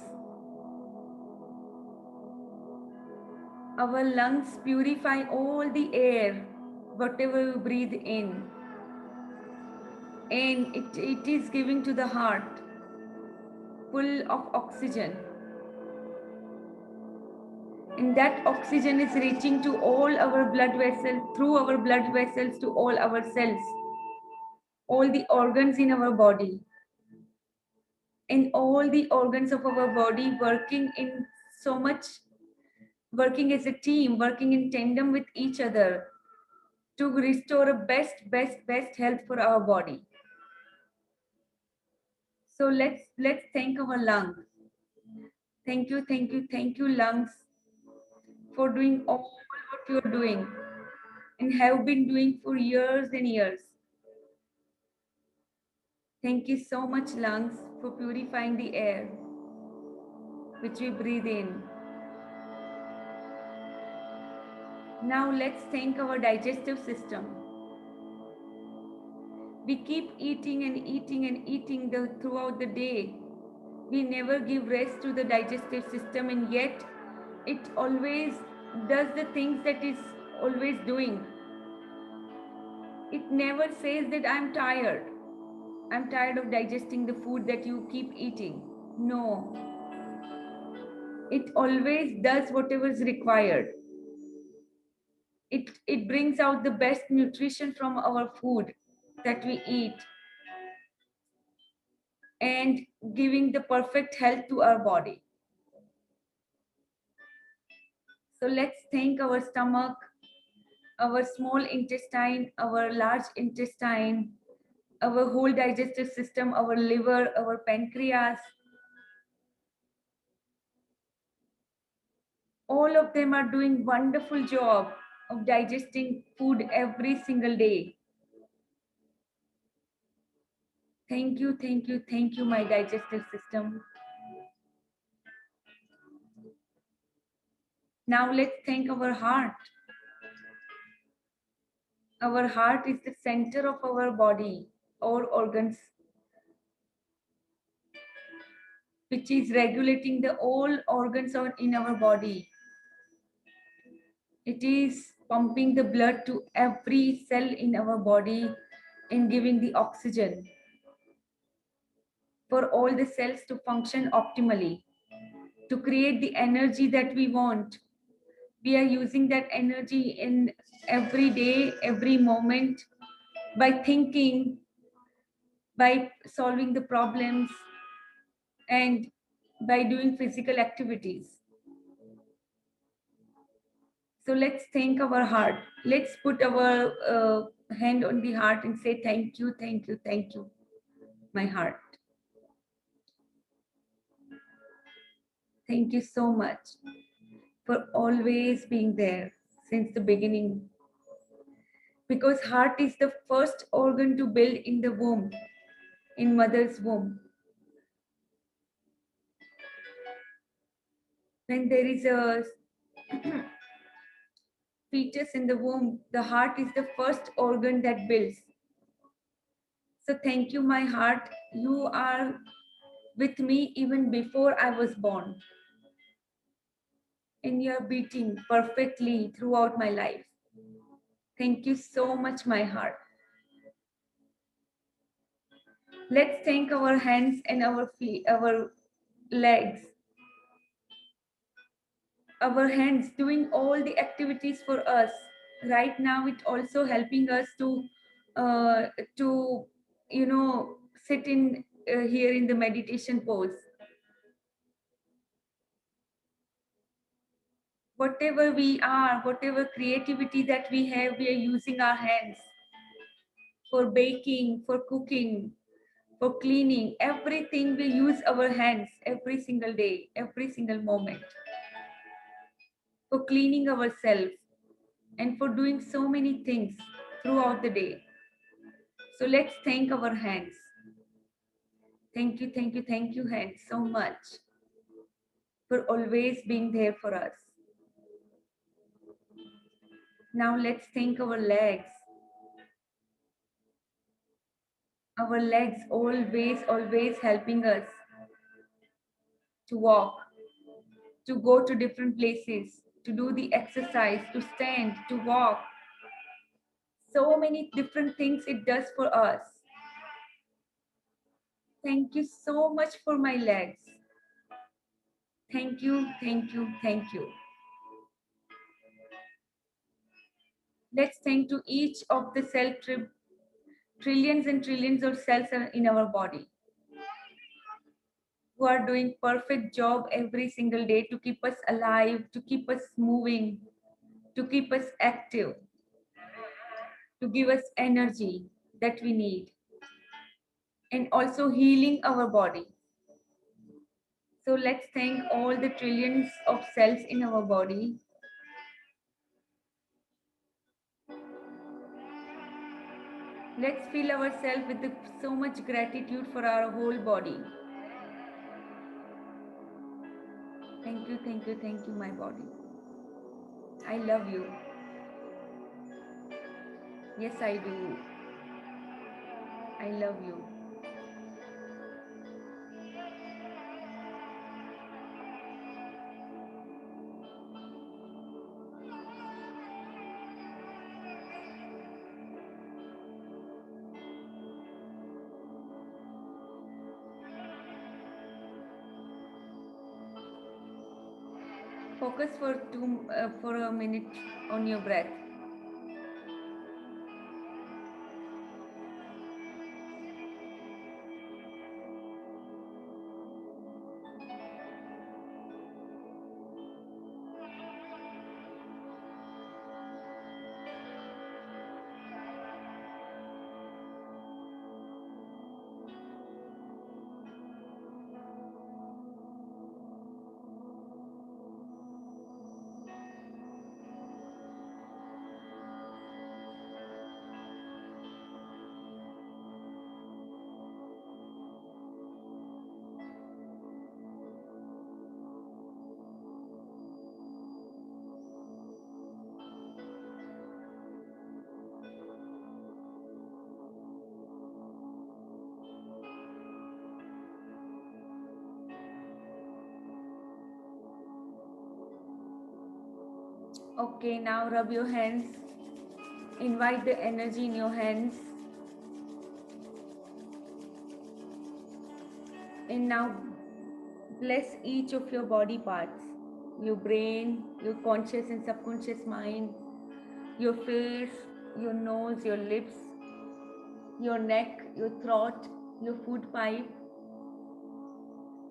Our lungs purify all the air, whatever we breathe in. And it is giving to the heart full of oxygen. And that oxygen is reaching to all our blood vessels, through our blood vessels to all our cells, all the organs in our body. And all the organs of our body working in so much, working as a team, working in tandem with each other to restore a best health for our body. So let's thank our lungs. Thank you, thank you, thank you, lungs, for doing all what you're doing and have been doing for years and years. Thank you so much, lungs, for purifying the air which we breathe in. Now let's thank our digestive system. We keep eating and eating and eating throughout the day. We never give rest to the digestive system, and yet it always does the things that it's always doing. It never says that I'm tired of digesting the food that you keep eating. No. It always does whatever is required. It brings out the best nutrition from our food that we eat and giving the perfect health to our body. So let's thank our stomach, our small intestine, our large intestine, our whole digestive system, our liver, our pancreas. All of them are doing wonderful job of digesting food every single day. Thank you, thank you, thank you, my digestive system. Now let's thank our heart. Our heart is the center of our body, our organs, which is regulating the all organs in our body. It is pumping the blood to every cell in our body and giving the oxygen for all the cells to function optimally, to create the energy that we want. We are using that energy in every day, every moment, by thinking, by solving the problems, and by doing physical activities. So let's thank our heart. Let's put our hand on the heart and say thank you, thank you, thank you, my heart. Thank you so much for always being there since the beginning. Because heart is the first organ to build in the womb, in mother's womb. When there is a fetus in the womb, the heart is the first organ that builds. So thank you, my heart. You are with me even before I was born. And you are beating perfectly throughout my life. Thank you so much, my heart. Let's thank our hands and our feet, our legs. Our hands doing all the activities for us. Right now, it also helping us uh, to sit in here in the meditation pose. Whatever we are, whatever creativity that we have, we are using our hands for baking, for cooking, for cleaning. Everything we use our hands every single day, every single moment, for cleaning ourselves and for doing so many things throughout the day. So let's thank our hands. Thank you, thank you, thank you, hands, so much for always being there for us. Now let's thank our legs. Our legs always helping us to walk, to go to different places, to do the exercise, to stand, to walk. So many different things it does for us. Thank you so much for my legs. Thank you, thank you, thank you. Let's thank to each of the trillions and trillions of cells are in our body who are doing perfect job every single day to keep us alive, to keep us moving, to keep us active, to give us energy that we need, and also healing our body. So let's thank all the trillions of cells in our body. Let's fill ourselves with so much gratitude for our whole body. Thank you, my body. I love you. Yes, I do. I love you. Focus for a minute on your breath. Okay, now rub your hands. Invite the energy in your hands. And now bless each of your body parts. Your brain, your conscious and subconscious mind, your face, your nose, your lips, your neck, your throat, your food pipe,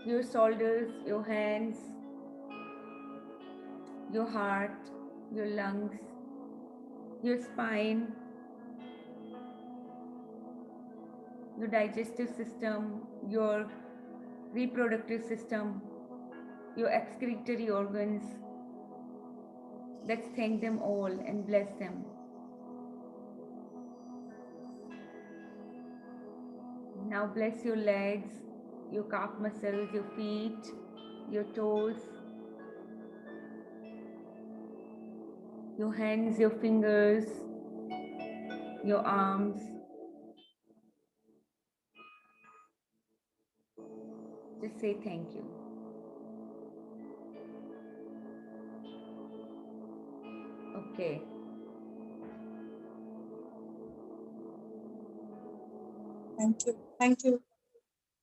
your shoulders, your hands, your heart, your lungs, your spine, your digestive system, your reproductive system, your excretory organs. Let's thank them all and bless them. Now bless your legs, your calf muscles, your feet, your toes, your hands, your fingers, your arms. Just say thank you. Okay. Thank you. Thank you.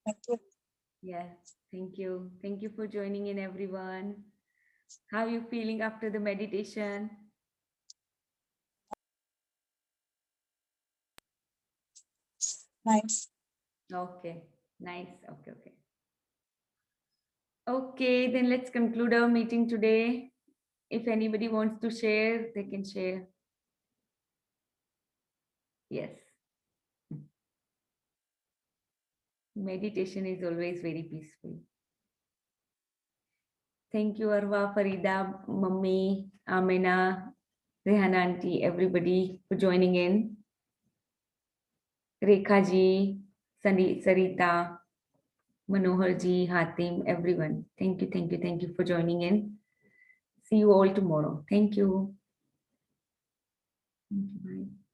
Thank you. Yes, thank you. Thank you for joining in, everyone. How are you feeling after the meditation? Nice. Okay, nice. Okay, okay. Okay, then let's conclude our meeting today. If anybody wants to share, they can share. Yes. Meditation is always very peaceful. Thank you, Arwa, Farida, Mummy, Amina, Rehan Auntie, everybody for joining in. Rekha ji, Sarita, Manohar ji, Hatim, everyone. Thank you, thank you, thank you for joining in. See you all tomorrow. Thank you. Thank you. Bye.